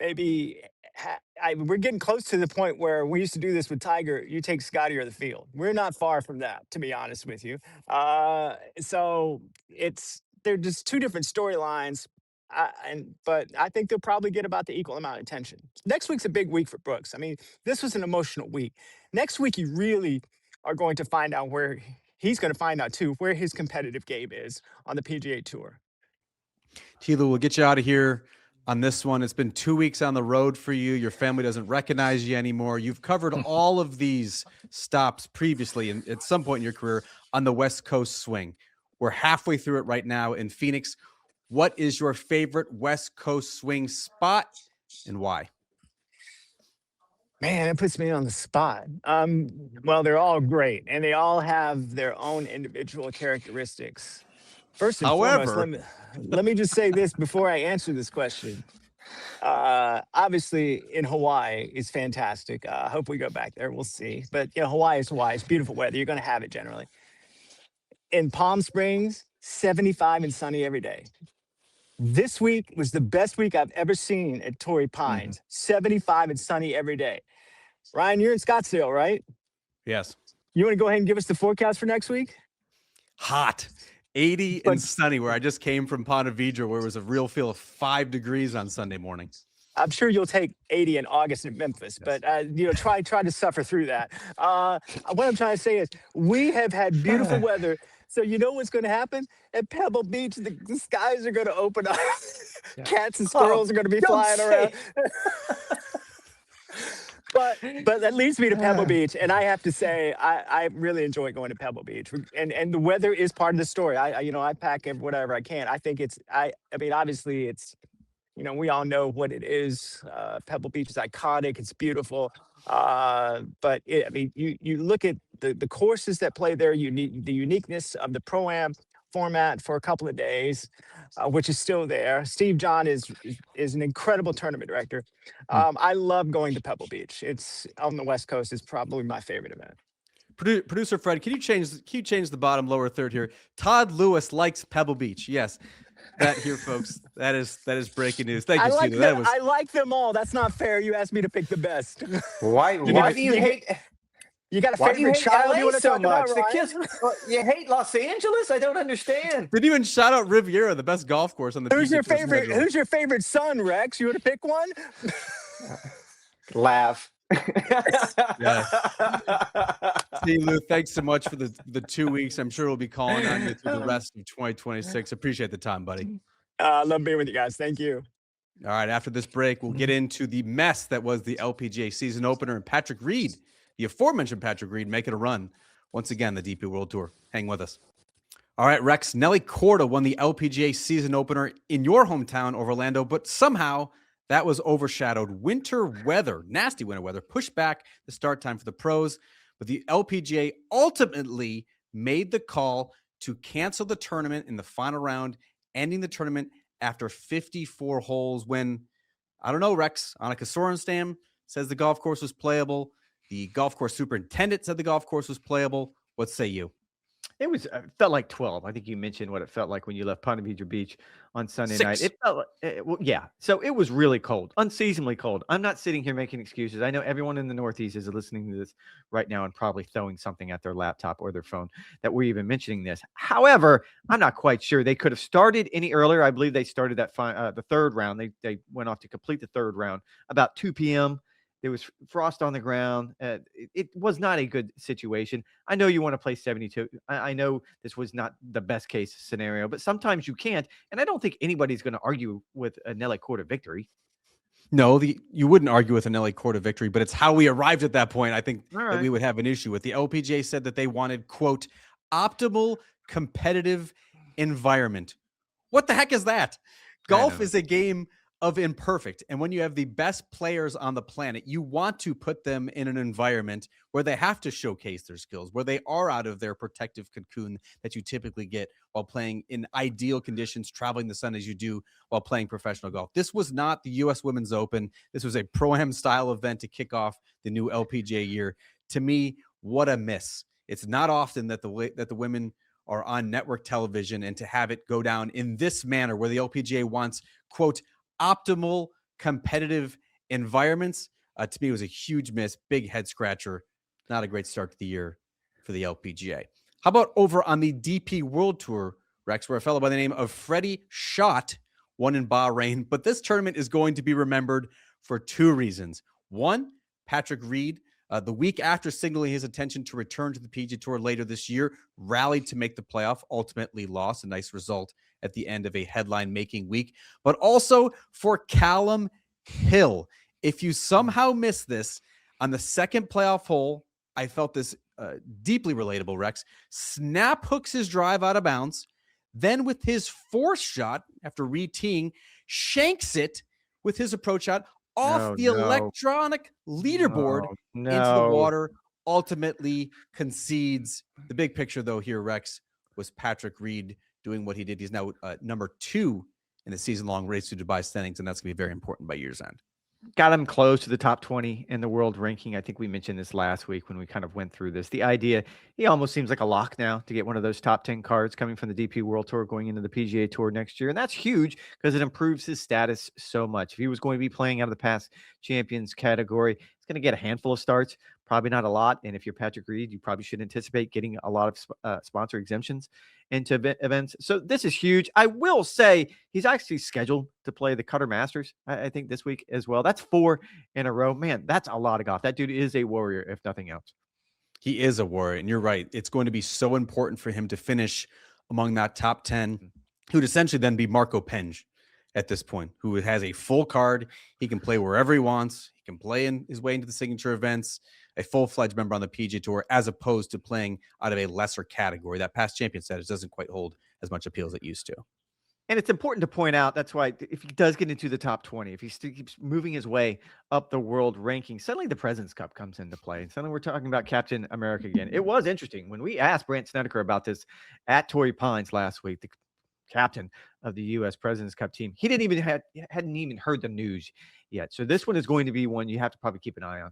maybe we're getting close to the point where we used to do this with Tiger. You take Scotty or the field. We're not far from that, to be honest with you. So they're just two different storylines. But I think they'll probably get about the equal amount of attention. Next week's a big week for Brooks. I mean, this was an emotional week. Next week, you really are going to find out where he's going to find out too where his competitive game is on the PGA Tour. Tilo, we'll get you out of here on this one. It's been 2 weeks on the road for you. Your family doesn't recognize you anymore. You've covered all of these stops previously and at some point in your career on the West Coast swing. We're halfway through it right now in Phoenix. What is your favorite West Coast swing spot and why? Man, it puts me on the spot. Well, they're all great, and they all have their own individual characteristics. First and foremost, However, let me just say this before I answer this question. Obviously, in Hawaii is fantastic. I hope we go back there. We'll see. But Hawaii is Hawaii. It's beautiful weather. You're going to have it generally. In Palm Springs, 75 and sunny every day. This week was the best week I've ever seen at Torrey Pines. 75 and sunny every day. Ryan, you're in Scottsdale, right? Yes. You want to go ahead and give us the forecast for next week? Hot. 80 and sunny, where I just came from Ponte Vedra, where it was a real feel of 5 degrees on Sunday morning. I'm sure you'll take 80 in August in Memphis, but try to suffer through that. What I'm trying to say is we have had beautiful weather. So you know what's going to happen? At Pebble Beach, the skies are going to open up. Yeah. Cats and squirrels are going to be flying around. But that leads me to Pebble Beach, and I have to say I really enjoy going to Pebble Beach, and the weather is part of the story. I pack whatever I can. I think I mean obviously it's we all know what it is. Pebble Beach is iconic. It's beautiful. But you look at the courses that play there. The uniqueness of the Pro-Am format for a couple of days, which is still there. Steve John is an incredible tournament director. I love going to Pebble Beach. It's on the West Coast. It's probably my favorite event. Producer Fred, can you change the bottom lower third here? Todd Lewis likes Pebble Beach. Yes. That here, folks. That is breaking news. Thank you, Steve. I like them all. That's not fair. You asked me to pick the best. Why do you hate? You got a favorite child you want to talk about, you hate Los Angeles? I don't understand. Didn't even shout out Riviera, the best golf course on the. Who's your favorite son, Rex? You want to pick one? Laugh. Yes. Steve Lou, thanks so much for the 2 weeks. I'm sure we'll be calling on you through the rest of 2026. Appreciate the time, buddy. Love being with you guys. Thank you. All right. After this break, we'll get into the mess that was the LPGA season opener and Patrick Reed, the aforementioned Patrick Reed, making a run once again the DP World Tour. Hang with us. All right, Rex. Nelly Korda won the LPGA season opener in your hometown of Orlando, but somehow that was overshadowed. Nasty winter weather, pushed back the start time for the pros. But the LPGA ultimately made the call to cancel the tournament in the final round, ending the tournament after 54 holes when, I don't know, Rex, Annika Sorenstam says the golf course was playable. The golf course superintendent said the golf course was playable. What say you? It was felt like 12. I think you mentioned what it felt like when you left Ponte Vedra Beach on Sunday night. It felt like, yeah. So it was really cold, unseasonably cold. I'm not sitting here making excuses. I know everyone in the Northeast is listening to this right now and probably throwing something at their laptop or their phone that we're even mentioning this. However, I'm not quite sure they could have started any earlier. I believe they started the third round. They went off to complete the third round about 2 p.m. There was frost on the ground. It was not a good situation. I know you want to play 72. I know this was not the best case scenario, but sometimes you can't. And I don't think anybody's going to argue with a Nelly Korda victory. No, you wouldn't argue with a Nelly Korda victory, but it's how we arrived at that point. I think that we would have an issue with. The LPGA said that they wanted, quote, optimal competitive environment. What the heck is that? Golf is a game of imperfect. And when you have the best players on the planet, you want to put them in an environment where they have to showcase their skills, where they are out of their protective cocoon that you typically get while playing in ideal conditions, traveling the sun as you do while playing professional golf. This was not the U.S. Women's Open. This was a Pro-Am style event to kick off the new LPGA year. To me, what a miss. It's not often that the women are on network television, and to have it go down in this manner where the LPGA wants, quote, optimal competitive environments, to me was a huge miss, big head scratcher. Not a great start to the year for the LPGA. How about over on the DP World Tour, Rex, where a fellow by the name of Freddie Schott won in Bahrain, but this tournament is going to be remembered for 2 reasons. One, Patrick Reed, the week after signaling his intention to return to the PGA Tour later this year, rallied to make the playoff, ultimately lost. A nice result at the end of a headline-making week. But also for Callum Hill. If you somehow miss this, on the second playoff hole, I felt this deeply relatable, Rex. Snap hooks his drive out of bounds. Then with his fourth shot, after re-teeing, shanks it with his approach shot off the electronic leaderboard into the water, ultimately concedes. The big picture, though, here, Rex, was Patrick Reed doing what he did. He's now number 2 in the season-long race to Dubai standings, and that's going to be very important by year's end. Got him close to the top 20 in the world ranking. I think we mentioned this last week when we kind of went through this. The idea, he almost seems like a lock now to get one of those top 10 cards coming from the DP World Tour going into the PGA Tour next year. And that's huge because it improves his status so much. If he was going to be playing out of the past champions category, he's going to get a handful of starts, probably not a lot. And if you're Patrick Reed, you probably should anticipate getting a lot of sponsor exemptions into events. So this is huge. I will say he's actually scheduled to play the Qatar Masters, I think, this week as well. That's 4 in a row. Man, that's a lot of golf. That dude is a warrior, if nothing else. He is a warrior, and you're right. It's going to be so important for him to finish among that top 10, who'd essentially then be Marco Penge at this point, who has a full card. He can play wherever he wants. He can play in his way into the signature events, a full-fledged member on the PGA Tour, as opposed to playing out of a lesser category. That past champion status doesn't quite hold as much appeal as it used to. And it's important to point out, that's why if he does get into the top 20, if he still keeps moving his way up the world ranking, suddenly the President's Cup comes into play. And suddenly we're talking about Captain America again. It was interesting when we asked Brandt Snedeker about this at Torrey Pines last week, the captain of the U.S. President's Cup team. He hadn't even heard the news yet. So this one is going to be one you have to probably keep an eye on.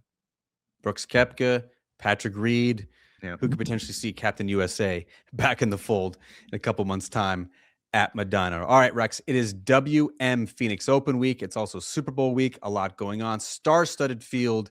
Brooks Koepka, Patrick Reed, who could potentially see Captain USA back in the fold in a couple months' time at Medina. All right, Rex, it is WM Phoenix Open week. It's also Super Bowl week. A lot going on. Star-studded field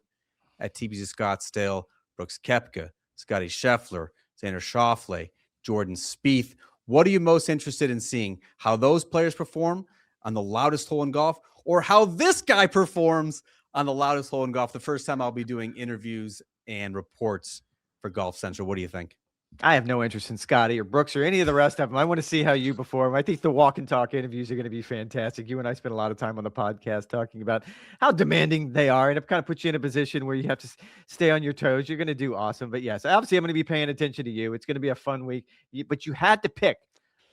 at TPC Scottsdale. Brooks Koepka, Scotty Scheffler, Xander Schauffele, Jordan Spieth. What are you most interested in seeing? How those players perform on the loudest hole in golf, or how this guy performs on the loudest hole in golf? The first time I'll be doing interviews and reports for Golf Central. What do you think? I have no interest in Scotty or Brooks or any of the rest of them. I want to see how you perform. I think the walk and talk interviews are going to be fantastic. You and I spent a lot of time on the podcast talking about how demanding they are, and it kind of puts you in a position where you have to stay on your toes. You're going to do awesome. But yes, obviously I'm going to be paying attention to you. It's going to be a fun week. But you had to pick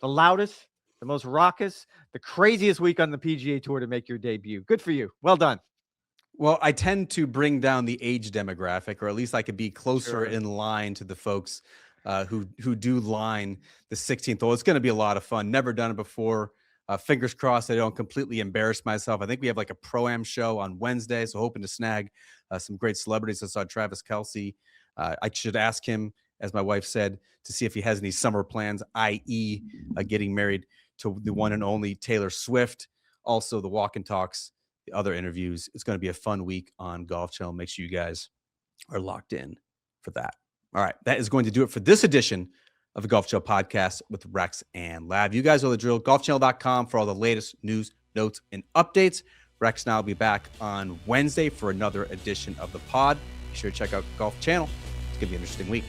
the loudest, the most raucous, the craziest week on the PGA Tour to make your debut. Good for you. Well done. Well, I tend to bring down the age demographic, or at least I could be closer in line to the folks who do line the 16th hole. It's going to be a lot of fun. Never done it before. Fingers crossed I don't completely embarrass myself. I think we have like a pro-am show on Wednesday, so hoping to snag some great celebrities. I saw Travis Kelce. I should ask him, as my wife said, to see if he has any summer plans, i.e. Getting married to the one and only Taylor Swift. Also the walk and talks, the other interviews. It's going to be a fun week on Golf Channel. Make sure you guys are locked in for that. All right, that is going to do it for this edition of the Golf Channel podcast with Rex and Lav. You guys know the drill. GolfChannel.com for all the latest news, notes, and updates. Rex and I will be back on Wednesday for another edition of the pod. Be sure to check out Golf Channel. It's going to be an interesting week.